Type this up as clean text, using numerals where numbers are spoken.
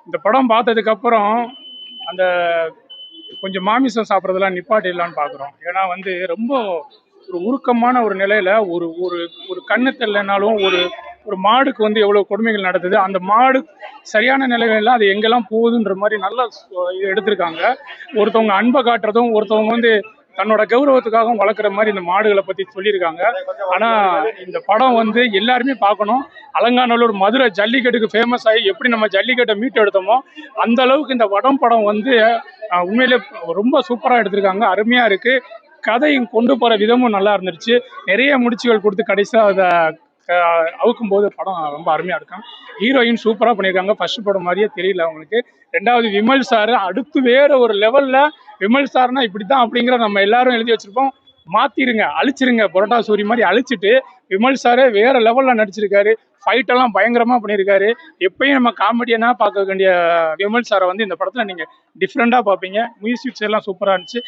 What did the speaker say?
இந்த படம் பார்த்ததுக்கப்புறம் அந்த கொஞ்சம் மாமிசம் சாப்பிட்றதெல்லாம் நிப்பாட்டிடலான்னு பார்க்குறோம். ஏன்னா வந்து ரொம்ப ஒரு உருக்கமான ஒரு நிலையில ஒரு ஒரு ஒரு கண்ணு தெரியலனாலும் ஒரு ஒரு மாடுக்கு வந்து எவ்வளோ கொடுமைகள் நடக்குது, அந்த மாடு சரியான நிலையில அது எங்கெல்லாம் போகுதுன்ற மாதிரி நல்லா இது எடுத்திருக்காங்க. ஒருத்தவங்க அன்பை காட்டுறதும், ஒருத்தவங்க வந்து தன்னோட கௌரவத்துக்காகவும் வளர்க்குற மாதிரி இந்த மாடுகளை பற்றி சொல்லியிருக்காங்க. ஆனால் இந்த படம் வந்து எல்லாருமே பார்க்கணும். அலங்காநல்லூர் மதுரை ஜல்லிக்கட்டுக்கு ஃபேமஸ் ஆகி எப்படி நம்ம ஜல்லிக்கட்டை மீட்டு எடுத்தோமோ அந்த அளவுக்கு இந்த படம் வந்து உண்மையிலே ரொம்ப சூப்பராக எடுத்திருக்காங்க. அருமையாக இருக்குது. கதையும் கொண்டு போகிற விதமும் நல்லா இருந்துருச்சு. நிறைய முடிச்சுகள் கொடுத்து கடைசியாக அதை அவுக்கும் போது படம் ரொம்ப அருமையாக இருக்கும். ஹீரோயின் சூப்பராக பண்ணியிருக்காங்க. ஃபர்ஸ்ட் படம் மாதிரியே தெரியல அவங்களுக்கு. ரெண்டாவது விமல் சார் அடுத்து வேற ஒரு லெவலில். விமல் சார்னா இப்படி தான் அப்படிங்கிற நம்ம எல்லாரும் எழுதி வச்சிருப்போம். மாத்திருங்க, அழிச்சிருங்க, பரோட்டா சூரி மாதிரி அழிச்சிட்டு விமல் சாரே வேற லெவலில் நடிச்சிருக்காரு. ஃபைட் எல்லாம் பயங்கரமா பண்ணியிருக்காரு. எப்பயும் நம்ம காமெடியனா பார்க்க வேண்டிய விமல் சாரை வந்து இந்த படத்துல நீங்க டிஃப்ரெண்டா பார்ப்பீங்க. மியூசிக்ஸ் எல்லாம் சூப்பரா இருந்துச்சு.